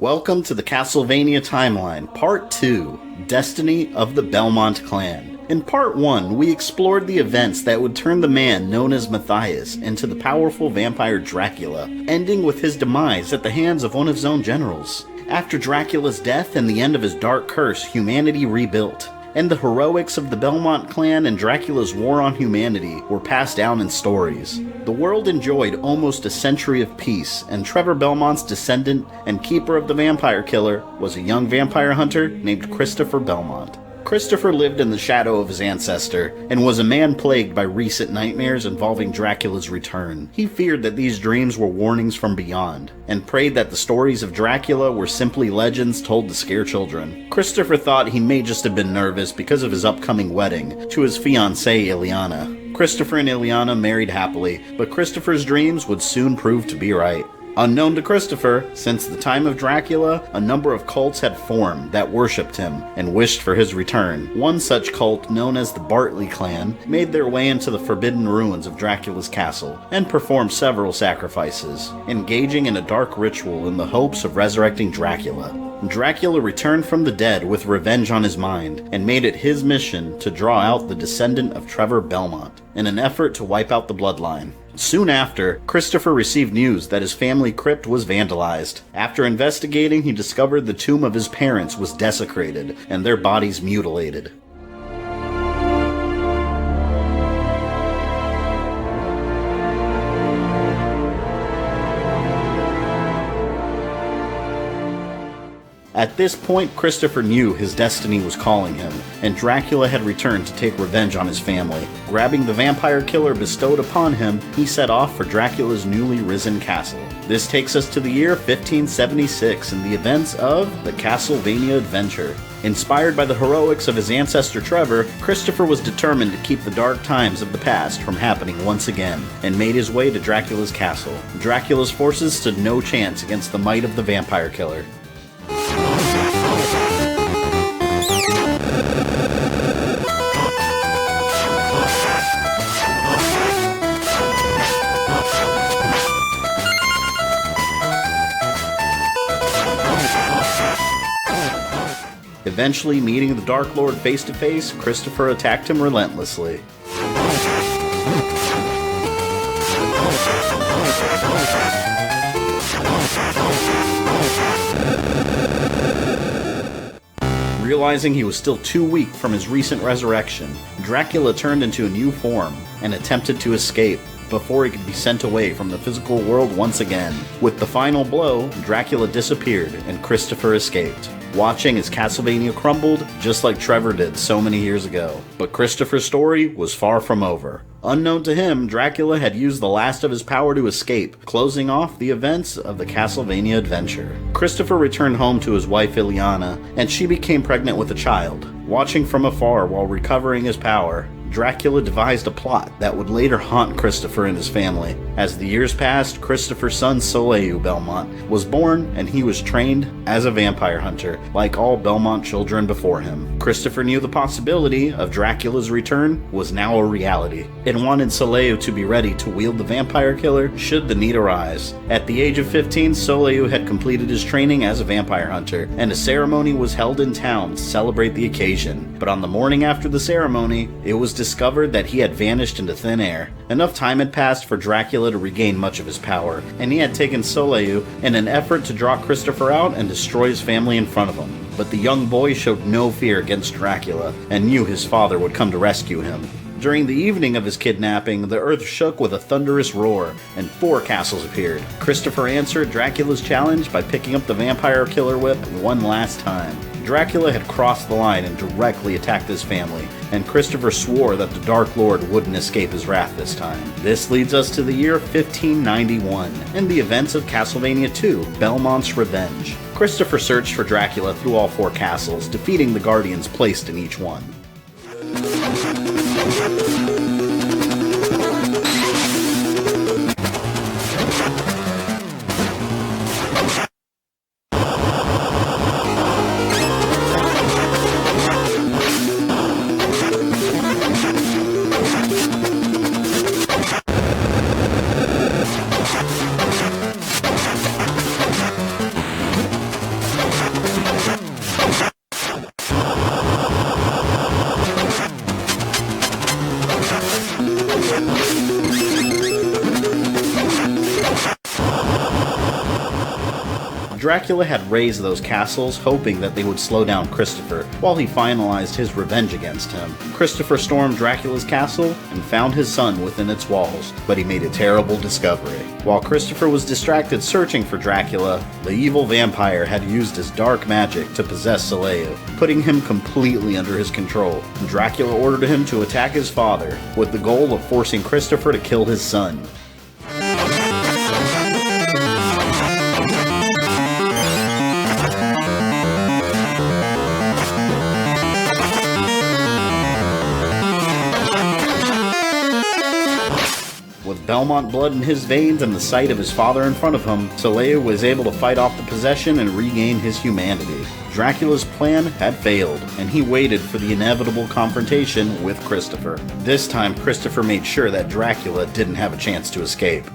Welcome to the Castlevania Timeline, Part 2, Destiny of the Belmont Clan. In Part 1, we explored the events that would turn the man known as Matthias into the powerful vampire Dracula, ending with his demise at the hands of one of his own generals. After Dracula's death and the end of his dark curse, humanity rebuilt, and the heroics of the Belmont clan and Dracula's war on humanity were passed down in stories. The world enjoyed almost a century of peace, and Trevor Belmont's descendant and keeper of the vampire killer was a young vampire hunter named Christopher Belmont. Christopher lived in the shadow of his ancestor, and was a man plagued by recent nightmares involving Dracula's return. He feared that these dreams were warnings from beyond, and prayed that the stories of Dracula were simply legends told to scare children. Christopher thought he may just have been nervous because of his upcoming wedding to his fiancée Ileana. Christopher and Ileana married happily, but Christopher's dreams would soon prove to be right. Unknown to Christopher, since the time of Dracula, a number of cults had formed that worshipped him and wished for his return. One such cult, known as the Bartley clan, made their way into the forbidden ruins of Dracula's castle and performed several sacrifices, engaging in a dark ritual in the hopes of resurrecting Dracula. Dracula returned from the dead with revenge on his mind, and made it his mission to draw out the descendant of Trevor Belmont, in an effort to wipe out the bloodline. Soon after, Christopher received news that his family crypt was vandalized. After investigating, he discovered the tomb of his parents was desecrated, and their bodies mutilated. At this point, Christopher knew his destiny was calling him, and Dracula had returned to take revenge on his family. Grabbing the vampire killer bestowed upon him, he set off for Dracula's newly risen castle. This takes us to the year 1576 and the events of the Castlevania Adventure. Inspired by the heroics of his ancestor Trevor, Christopher was determined to keep the dark times of the past from happening once again, and made his way to Dracula's castle. Dracula's forces stood no chance against the might of the vampire killer. Eventually meeting the Dark Lord face to face, Christopher attacked him relentlessly. Realizing he was still too weak from his recent resurrection, Dracula turned into a new form and attempted to escape before he could be sent away from the physical world once again. With the final blow, Dracula disappeared and Christopher escaped, watching as Castlevania crumbled just like Trevor did so many years ago. But Christopher's story was far from over. Unknown to him, Dracula had used the last of his power to escape, closing off the events of the Castlevania Adventure. Christopher returned home to his wife Ileana, and she became pregnant with a child. Watching from afar while recovering his power, Dracula devised a plot that would later haunt Christopher and his family. As the years passed, Christopher's son Soleil Belmont was born, and he was trained as a vampire hunter, like all Belmont children before him. Christopher knew the possibility of Dracula's return was now a reality, and wanted Soleil to be ready to wield the vampire killer should the need arise. At the age of 15, Soleil had completed his training as a vampire hunter, and a ceremony was held in town to celebrate the occasion. But on the morning after the ceremony, it was discovered that he had vanished into thin air. Enough time had passed for Dracula to regain much of his power, and he had taken Soleil in an effort to draw Christopher out and destroy his family in front of him. But the young boy showed no fear against Dracula, and knew his father would come to rescue him. During the evening of his kidnapping, the earth shook with a thunderous roar, and 4 castles appeared. Christopher answered Dracula's challenge by picking up the vampire killer whip one last time. Dracula had crossed the line and directly attacked his family, and Christopher swore that the Dark Lord wouldn't escape his wrath this time. This leads us to the year 1591, and the events of Castlevania II, Belmont's Revenge. Christopher searched for Dracula through all 4 castles, defeating the guardians placed in each one. Dracula had razed those castles, hoping that they would slow down Christopher while he finalized his revenge against him. Christopher stormed Dracula's castle and found his son within its walls, but he made a terrible discovery. While Christopher was distracted searching for Dracula, the evil vampire had used his dark magic to possess Soleil, putting him completely under his control. Dracula ordered him to attack his father, with the goal of forcing Christopher to kill his son. With Belmont blood in his veins and the sight of his father in front of him, Soleil was able to fight off the possession and regain his humanity. Dracula's plan had failed, and he waited for the inevitable confrontation with Christopher. This time, Christopher made sure that Dracula didn't have a chance to escape.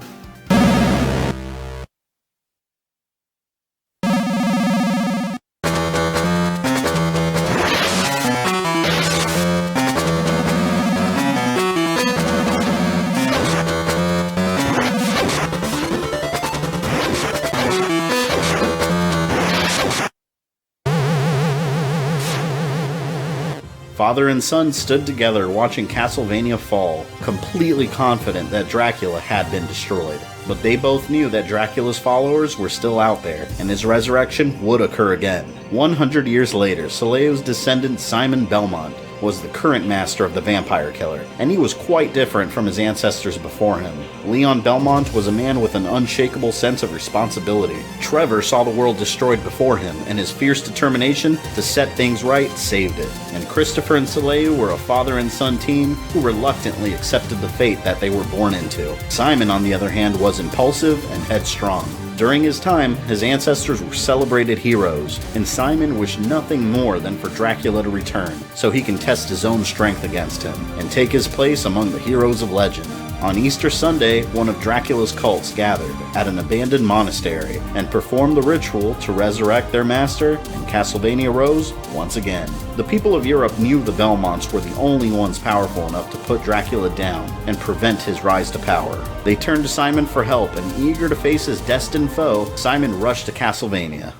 Father and son stood together watching Castlevania fall, completely confident that Dracula had been destroyed. But they both knew that Dracula's followers were still out there, and his resurrection would occur again. 100 years later, Soleil's descendant Simon Belmont was the current master of the vampire killer, and he was quite different from his ancestors before him. Leon Belmont was a man with an unshakable sense of responsibility. Trevor saw the world destroyed before him, and his fierce determination to set things right saved it. And Christopher and Soleil were a father and son team who reluctantly accepted the fate that they were born into. Simon, on the other hand, was impulsive and headstrong. During his time, his ancestors were celebrated heroes, and Simon wished nothing more than for Dracula to return, so he can test his own strength against him, and take his place among the heroes of legend. On Easter Sunday, one of Dracula's cults gathered at an abandoned monastery and performed the ritual to resurrect their master, and Castlevania rose once again. The people of Europe knew the Belmonts were the only ones powerful enough to put Dracula down and prevent his rise to power. They turned to Simon for help, and eager to face his destined foe, Simon rushed to Castlevania.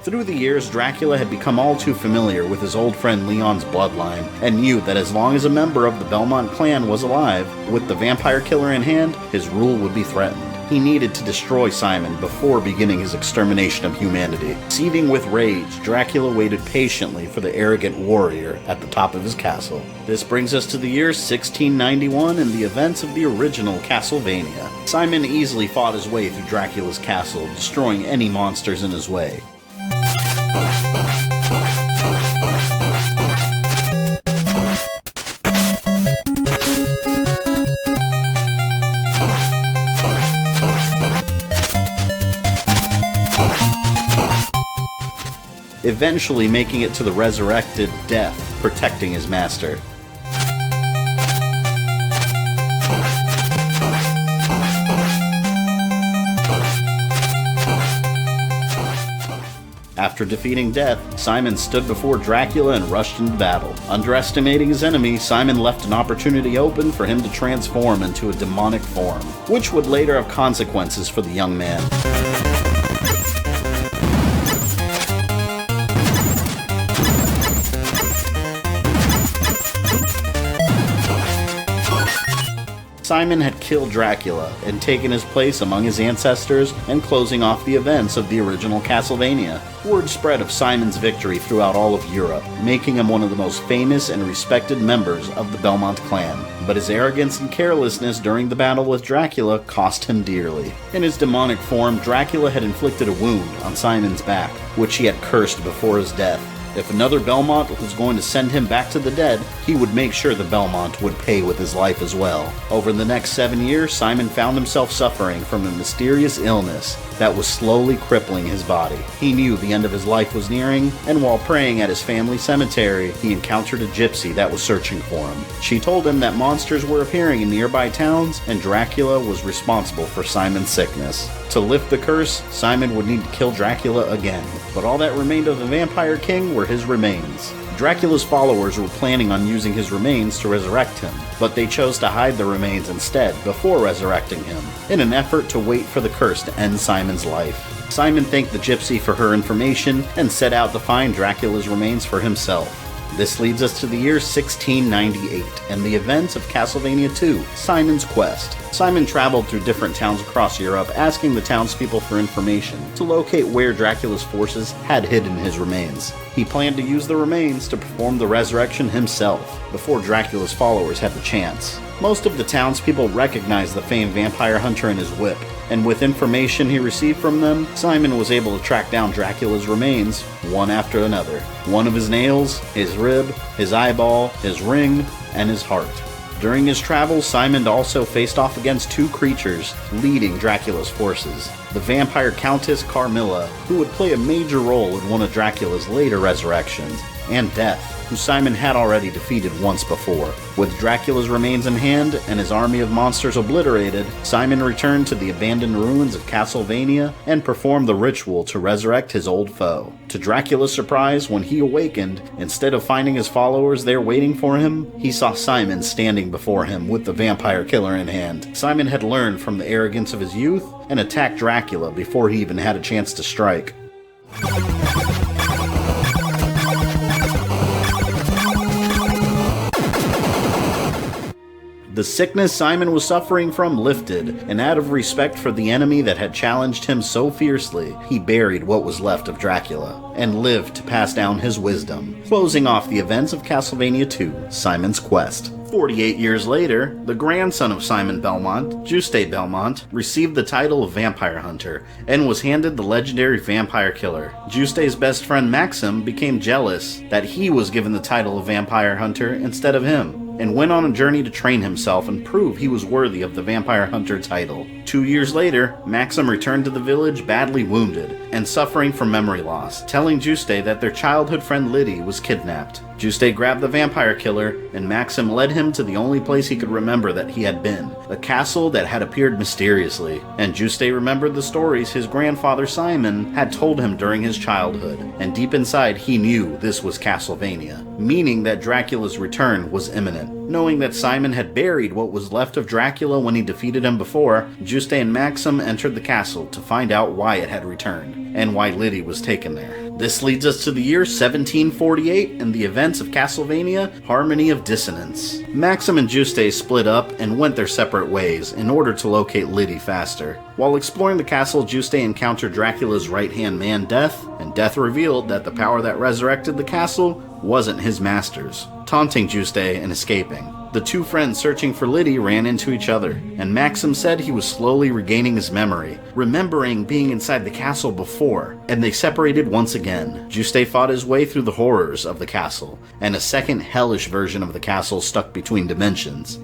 Through the years, Dracula had become all too familiar with his old friend Leon's bloodline, and knew that as long as a member of the Belmont clan was alive, with the vampire killer in hand, his rule would be threatened. He needed to destroy Simon before beginning his extermination of humanity. Seething with rage, Dracula waited patiently for the arrogant warrior at the top of his castle. This brings us to the year 1691 and the events of the original Castlevania. Simon easily fought his way through Dracula's castle, destroying any monsters in his way. Eventually making it to the resurrected Death, protecting his master. After defeating Death, Simon stood before Dracula and rushed into battle. Underestimating his enemy, Simon left an opportunity open for him to transform into a demonic form, which would later have consequences for the young man. Simon had killed Dracula and taken his place among his ancestors and closing off the events of the original Castlevania. Word spread of Simon's victory throughout all of Europe, making him one of the most famous and respected members of the Belmont clan. But his arrogance and carelessness during the battle with Dracula cost him dearly. In his demonic form, Dracula had inflicted a wound on Simon's back, which he had cursed before his death. If another Belmont was going to send him back to the dead, he would make sure the Belmont would pay with his life as well. Over the next 7 years, Simon found himself suffering from a mysterious illness that was slowly crippling his body. He knew the end of his life was nearing, and while praying at his family cemetery, he encountered a gypsy that was searching for him. She told him that monsters were appearing in nearby towns, and Dracula was responsible for Simon's sickness. To lift the curse, Simon would need to kill Dracula again, but all that remained of the Vampire King were his remains. Dracula's followers were planning on using his remains to resurrect him, but they chose to hide the remains instead before resurrecting him, in an effort to wait for the curse to end Simon's life. Simon thanked the gypsy for her information and set out to find Dracula's remains for himself. This leads us to the year 1698 and the events of Castlevania II, Simon's Quest. Simon traveled through different towns across Europe asking the townspeople for information to locate where Dracula's forces had hidden his remains. He planned to use the remains to perform the resurrection himself, before Dracula's followers had the chance. Most of the townspeople recognized the famed vampire hunter and his whip, and with information he received from them, Simon was able to track down Dracula's remains, one after another. One of his nails, his rib, his eyeball, his ring, and his heart. During his travels, Simon also faced off against two creatures leading Dracula's forces. The vampire Countess Carmilla, who would play a major role in one of Dracula's later resurrections, and Death, who Simon had already defeated once before. With Dracula's remains in hand and his army of monsters obliterated, Simon returned to the abandoned ruins of Castlevania and performed the ritual to resurrect his old foe. To Dracula's surprise, when he awakened, instead of finding his followers there waiting for him, he saw Simon standing before him with the vampire killer in hand. Simon had learned from the arrogance of his youth and attacked Dracula before he even had a chance to strike. The sickness Simon was suffering from lifted, and out of respect for the enemy that had challenged him so fiercely, he buried what was left of Dracula, and lived to pass down his wisdom, closing off the events of Castlevania II, Simon's Quest. 48 years later, the grandson of Simon Belmont, Juste Belmont, received the title of Vampire Hunter, and was handed the legendary Vampire Killer. Juste's best friend Maxim became jealous that he was given the title of Vampire Hunter instead of him, and went on a journey to train himself and prove he was worthy of the Vampire Hunter title. 2 years later, Maxim returned to the village badly wounded and suffering from memory loss, telling Juste that their childhood friend Liddy was kidnapped. Juste grabbed the vampire killer, and Maxim led him to the only place he could remember that he had been, a castle that had appeared mysteriously. And Juste remembered the stories his grandfather Simon had told him during his childhood, and deep inside he knew this was Castlevania, meaning that Dracula's return was imminent. Knowing that Simon had buried what was left of Dracula when he defeated him before, Juste and Maxim entered the castle to find out why it had returned, and why Liddy was taken there. This leads us to the year 1748 and the events of Castlevania Harmony of Dissonance. Maxim and Juste split up and went their separate ways in order to locate Liddy faster. While exploring the castle, Juste encountered Dracula's right-hand man Death, and Death revealed that the power that resurrected the castle wasn't his master's, taunting Juste and escaping. The two friends searching for Liddy ran into each other, and Maxim said he was slowly regaining his memory, remembering being inside the castle before, and they separated once again. Juste fought his way through the horrors of the castle, and a second hellish version of the castle stuck between dimensions.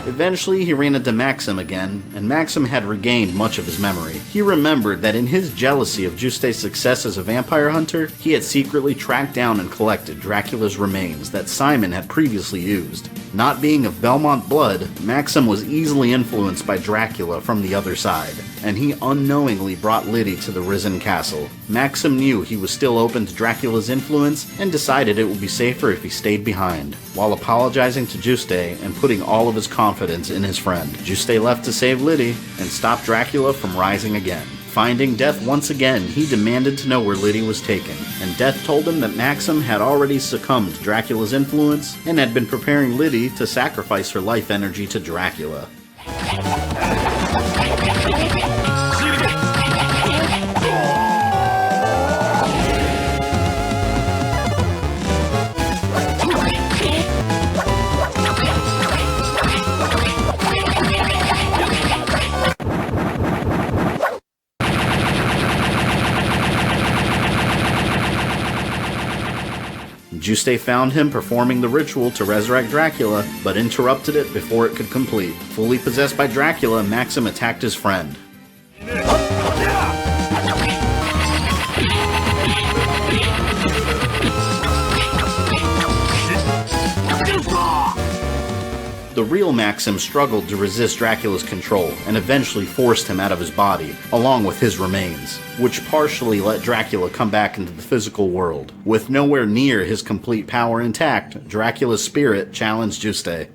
Eventually, he ran into Maxim again, and Maxim had regained much of his memory. He remembered that in his jealousy of Juste's success as a vampire hunter, he had secretly tracked down and collected Dracula's remains that Simon had previously used. Not being of Belmont blood, Maxim was easily influenced by Dracula from the other side, and he unknowingly brought Liddy to the Risen Castle. Maxim knew he was still open to Dracula's influence, and decided it would be safer if he stayed behind, while apologizing to Juste and putting all of his confidence in his friend. Juste left to save Liddy and stop Dracula from rising again. Finding Death once again, he demanded to know where Liddy was taken, and Death told him that Maxim had already succumbed to Dracula's influence and had been preparing Liddy to sacrifice her life energy to Dracula. Juste found him performing the ritual to resurrect Dracula, but interrupted it before it could complete. Fully possessed by Dracula, Maxim attacked his friend. The real Maxim struggled to resist Dracula's control and eventually forced him out of his body, along with his remains, which partially let Dracula come back into the physical world. With nowhere near his complete power intact, Dracula's spirit challenged Juste.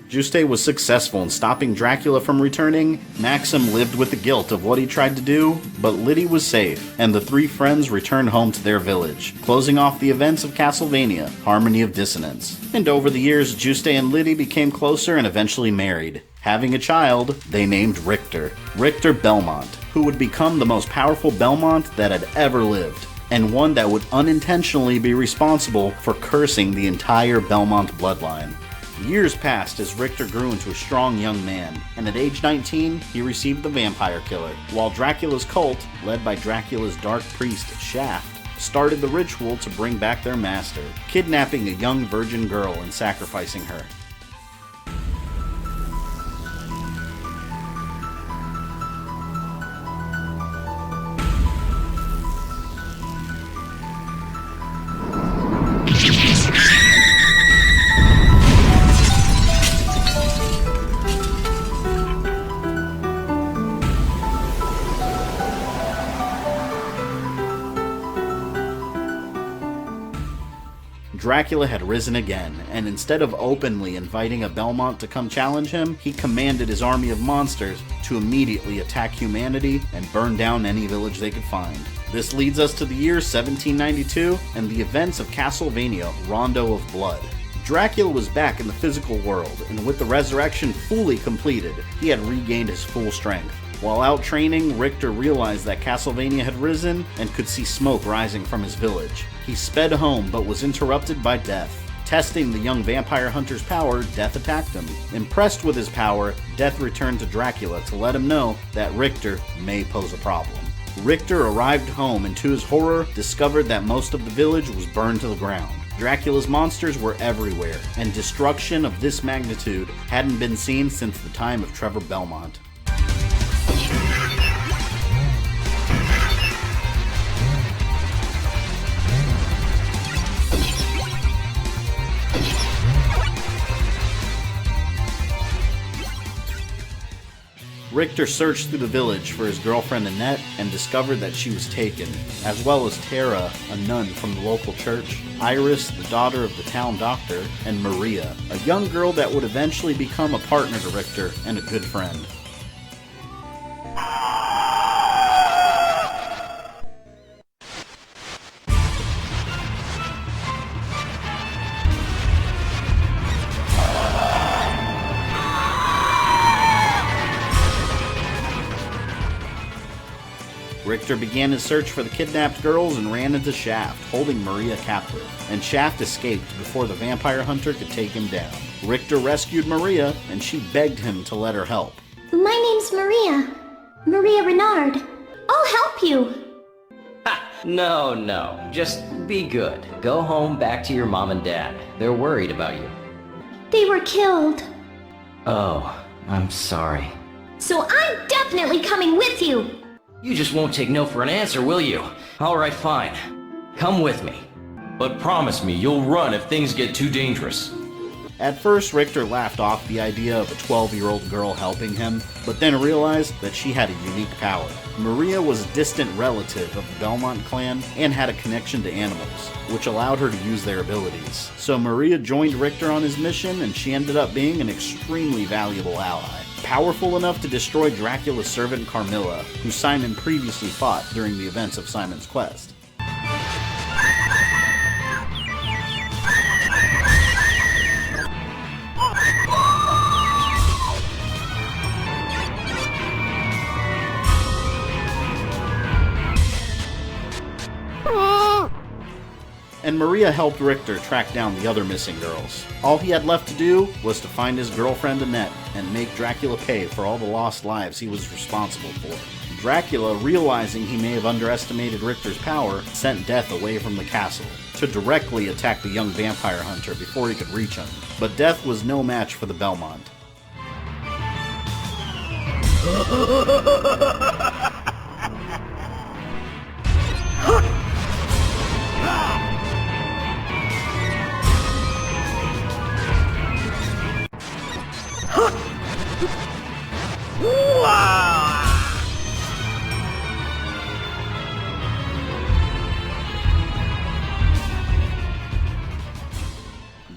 Juste was successful in stopping Dracula from returning. Maxim lived with the guilt of what he tried to do, but Liddy was safe, and the three friends returned home to their village, closing off the events of Castlevania, Harmony of Dissonance. And over the years, Juste and Liddy became closer and eventually married. Having a child, they named Richter Belmont, who would become the most powerful Belmont that had ever lived, and one that would unintentionally be responsible for cursing the entire Belmont bloodline. Years passed as Richter grew into a strong young man, and at age 19, he received the Vampire Killer, while Dracula's cult, led by Dracula's dark priest Shaft, started the ritual to bring back their master, kidnapping a young virgin girl and sacrificing her. Dracula had risen again, and instead of openly inviting a Belmont to come challenge him, he commanded his army of monsters to immediately attack humanity and burn down any village they could find. This leads us to the year 1792 and the events of Castlevania Rondo of Blood. Dracula was back in the physical world, and with the resurrection fully completed, he had regained his full strength. While out training, Richter realized that Castlevania had risen and could see smoke rising from his village. He sped home but was interrupted by Death. Testing the young vampire hunter's power, Death attacked him. Impressed with his power, Death returned to Dracula to let him know that Richter may pose a problem. Richter arrived home and to his horror discovered that most of the village was burned to the ground. Dracula's monsters were everywhere, and destruction of this magnitude hadn't been seen since the time of Trevor Belmont. Richter searched through the village for his girlfriend Annette and discovered that she was taken, as well as Tara, a nun from the local church, Iris, the daughter of the town doctor, and Maria, a young girl that would eventually become a partner to Richter and a good friend. Richter began his search for the kidnapped girls and ran into Shaft, holding Maria captive, and Shaft escaped before the vampire hunter could take him down. Richter rescued Maria, and she begged him to let her help. My name's Maria Renard. I'll help you. Ha! No, just be good. Go home back to your mom and dad. They're worried about you. They were killed. Oh, I'm sorry. So I'm definitely coming with you. You just won't take no for an answer, will you? Alright, fine. Come with me. But promise me you'll run if things get too dangerous. At first, Richter laughed off the idea of a 12-year-old girl helping him, but then realized that she had a unique power. Maria was a distant relative of the Belmont clan and had a connection to animals, which allowed her to use their abilities. So Maria joined Richter on his mission, and she ended up being an extremely valuable ally. Powerful enough to destroy Dracula's servant Carmilla, who Simon previously fought during the events of Simon's quest. and Maria helped Richter track down the other missing girls. All he had left to do was to find his girlfriend Annette and make Dracula pay for all the lost lives he was responsible for. Dracula, realizing he may have underestimated Richter's power, sent Death away from the castle to directly attack the young vampire hunter before he could reach him. But Death was no match for the Belmont.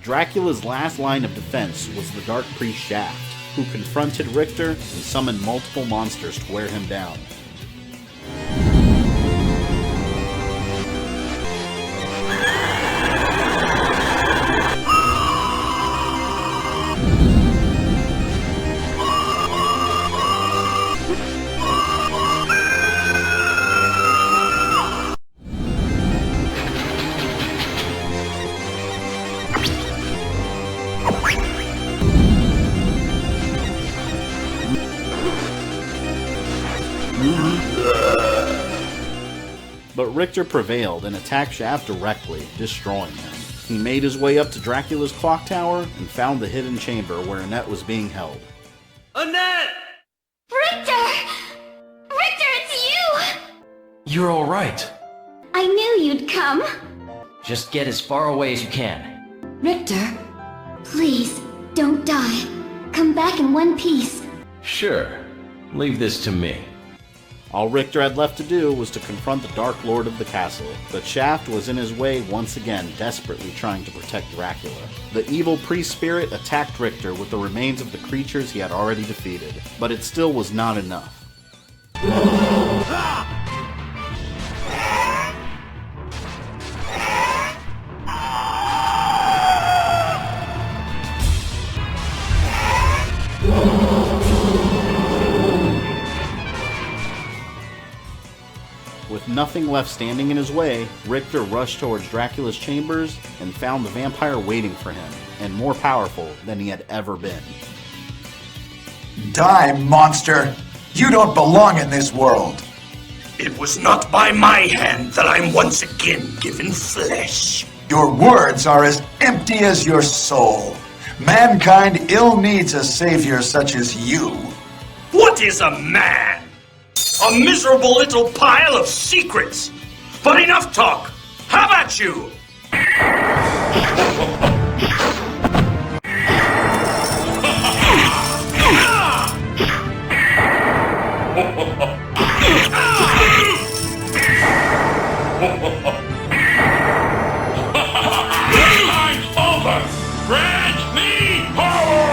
Dracula's last line of defense was the Dark Priest Shaft, who confronted Richter and summoned multiple monsters to wear him down. But Richter prevailed and attacked Shaft directly, destroying him. He made his way up to Dracula's clock tower and found the hidden chamber where Annette was being held. Annette! Richter! Richter, it's you! You're alright. I knew you'd come. Just get as far away as you can. Richter, please, don't die. Come back in one piece. Sure. Leave this to me. All Richter had left to do was to confront the Dark Lord of the castle, but Shaft was in his way once again, desperately trying to protect Dracula. The evil priest spirit attacked Richter with the remains of the creatures he had already defeated, but it still was not enough. With nothing left standing in his way, Richter rushed towards Dracula's chambers and found the vampire waiting for him, and more powerful than he had ever been. Die, monster! You don't belong in this world! It was not by my hand that I'm once again given flesh. Your words are as empty as your soul. Mankind ill needs a savior such as you. What is a man? A miserable little pile of secrets. But enough talk. How about you? Time's over. Grant me power.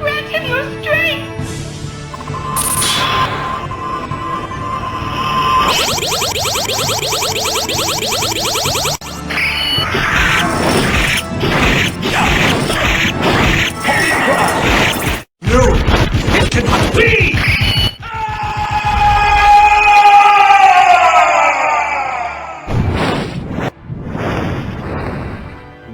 Grant him your strength! No, it cannot be!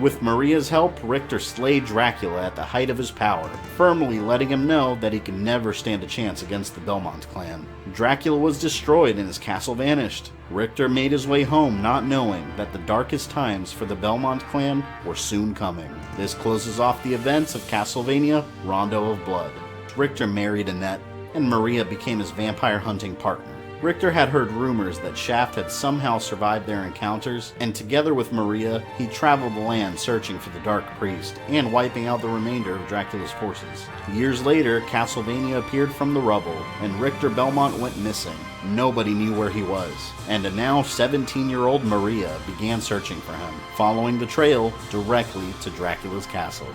With Maria's help, Richter slayed Dracula at the height of his power, firmly letting him know that he could never stand a chance against the Belmont clan. Dracula was destroyed and his castle vanished. Richter made his way home not knowing that the darkest times for the Belmont clan were soon coming. This closes off the events of Castlevania Rondo of Blood. Richter married Annette, and Maria became his vampire hunting partner. Richter had heard rumors that Shaft had somehow survived their encounters, and together with Maria, he traveled the land searching for the Dark Priest and wiping out the remainder of Dracula's forces. Years later, Castlevania appeared from the rubble, and Richter Belmont went missing. Nobody knew where he was, and a now 17-year-old Maria began searching for him, following the trail directly to Dracula's castle.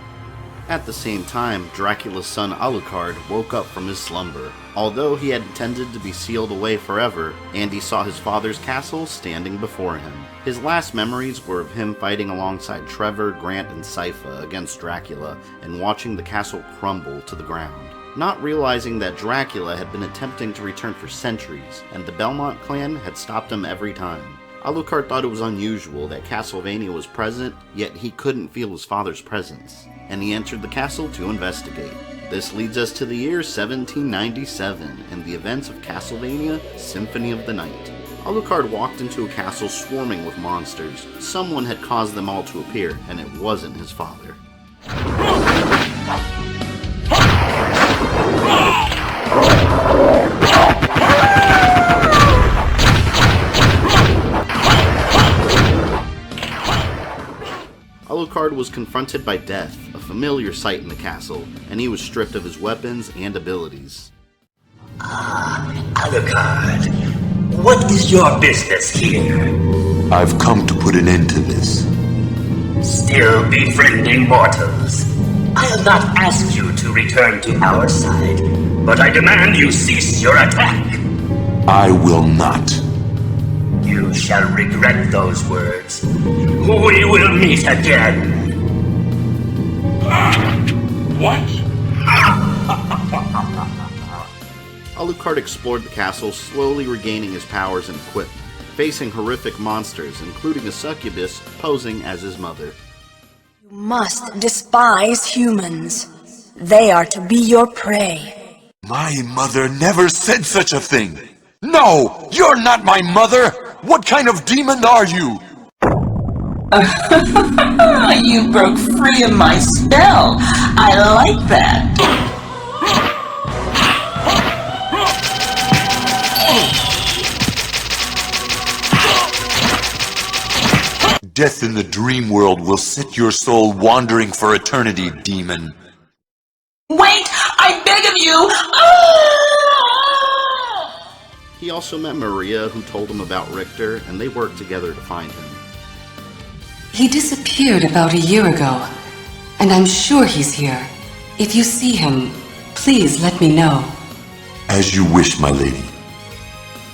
At the same time, Dracula's son Alucard woke up from his slumber. Although he had intended to be sealed away forever, Andy saw his father's castle standing before him. His last memories were of him fighting alongside Trevor, Grant, and Sypha against Dracula, and watching the castle crumble to the ground. Not realizing that Dracula had been attempting to return for centuries, and the Belmont clan had stopped him every time. Alucard thought it was unusual that Castlevania was present, yet he couldn't feel his father's presence, and he entered the castle to investigate. This leads us to the year 1797 and the events of Castlevania Symphony of the Night. Alucard walked into a castle swarming with monsters. Someone had caused them all to appear, and it wasn't his father. Alucard was confronted by death, a familiar sight in the castle, and he was stripped of his weapons and abilities. Alucard, what is your business here? I've come to put an end to this. Still befriending mortals. I'll not ask you to return to our side, but I demand you cease your attack. I will not. You shall regret those words. We will meet again. What? Alucard explored the castle, slowly regaining his powers and equipment, facing horrific monsters, including a succubus posing as his mother. You must despise humans. They are to be your prey. My mother never said such a thing. No, you're not my mother. What kind of demon are you? You broke free of my spell. I like that. Death in the dream world will set your soul wandering for eternity, demon. Wait! I beg of you! He also met Maria, who told him about Richter, and they worked together to find him. He disappeared about a year ago, and I'm sure he's here. If you see him, please let me know. As you wish, my lady.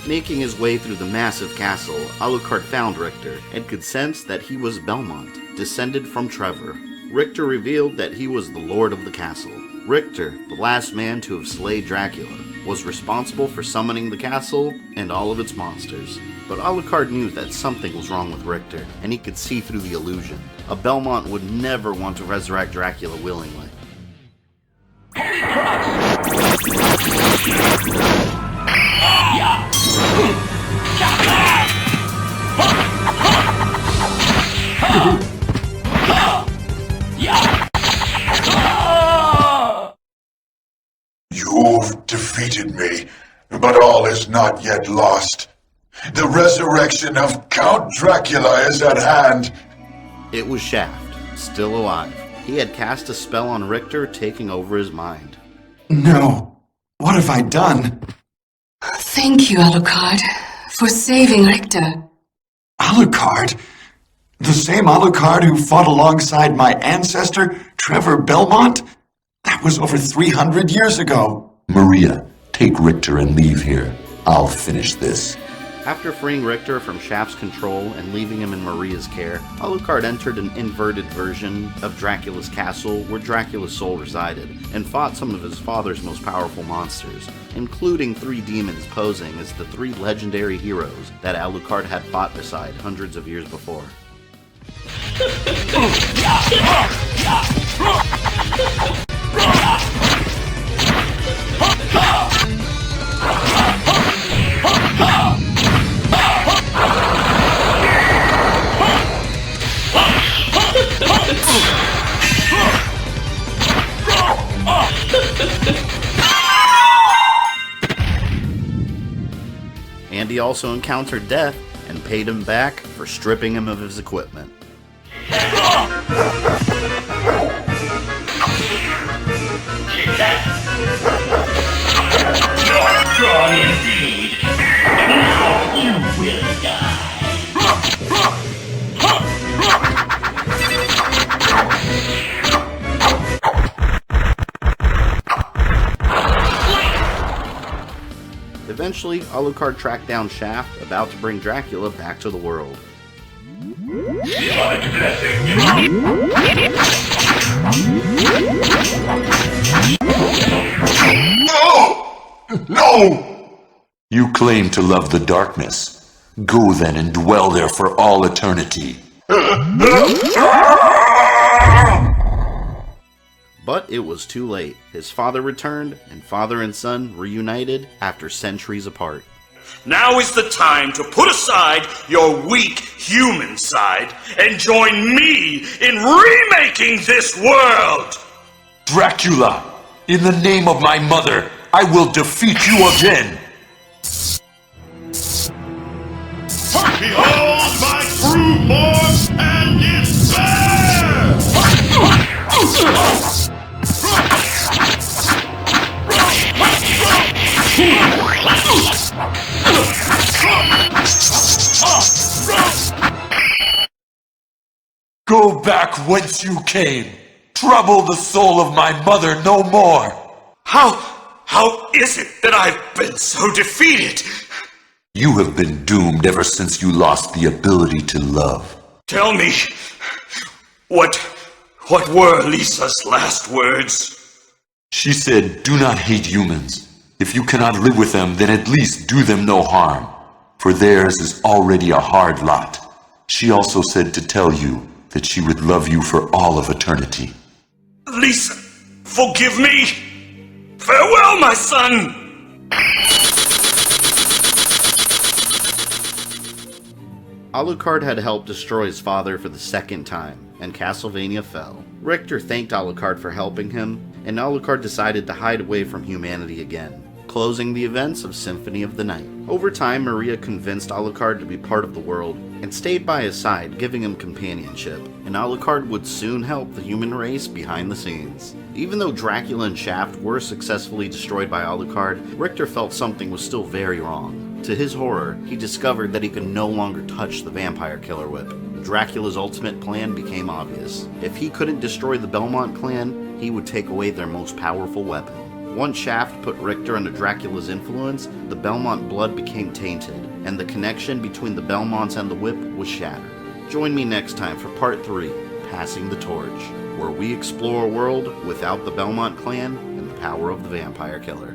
Making his way through the massive castle, Alucard found Richter and could sense that he was Belmont, descended from Trevor. Richter revealed that he was the lord of the castle. Richter, the last man to have slayed Dracula, was responsible for summoning the castle and all of its monsters. But Alucard knew that something was wrong with Richter, and he could see through the illusion. A Belmont would never want to resurrect Dracula willingly. You've defeated me, but all is not yet lost. The resurrection of Count Dracula is at hand. It was Shaft, still alive. He had cast a spell on Richter, taking over his mind. No. What have I done? Thank you, Alucard, for saving Richter. Alucard? The same Alucard who fought alongside my ancestor, Trevor Belmont? That was over 300 years ago. Maria, take Richter and leave here. I'll finish this. After freeing Richter from Shaft's control and leaving him in Maria's care, Alucard entered an inverted version of Dracula's castle where Dracula's soul resided, and fought some of his father's most powerful monsters, including 3 demons posing as the 3 legendary heroes that Alucard had fought beside hundreds of years before. Andy also encountered Death and paid him back for stripping him of his equipment. You're strong indeed. Now you will die. Eventually, Alucard tracked down Shaft, about to bring Dracula back to the world. No! No! You claim to love the darkness. Go then and dwell there for all eternity. But it was too late. His father returned, and father and son reunited after centuries apart. Now is the time to put aside your weak human side and join me in remaking this world! Dracula, in the name of my mother, I will defeat you again! Behold my true form and despair! Go back whence you came. Trouble the soul of my mother no more. How is it that I've been so defeated? You have been doomed ever since you lost the ability to love. Tell me, what were Lisa's last words? She said, do not hate humans. If you cannot live with them, then at least do them no harm. For theirs is already a hard lot. She also said to tell you that she would love you for all of eternity. Lisa, forgive me! Farewell, my son! Alucard had helped destroy his father for the second time, and Castlevania fell. Richter thanked Alucard for helping him, and Alucard decided to hide away from humanity again, closing the events of Symphony of the Night. Over time, Maria convinced Alucard to be part of the world, and stayed by his side, giving him companionship, and Alucard would soon help the human race behind the scenes. Even though Dracula and Shaft were successfully destroyed by Alucard, Richter felt something was still very wrong. To his horror, he discovered that he could no longer touch the vampire killer whip. Dracula's ultimate plan became obvious. If he couldn't destroy the Belmont clan, he would take away their most powerful weapon. Once Shaft put Richter under Dracula's influence, the Belmont blood became tainted, and the connection between the Belmonts and the whip was shattered. Join me next time for part 3, Passing the Torch, where we explore a world without the Belmont clan and the power of the vampire killer.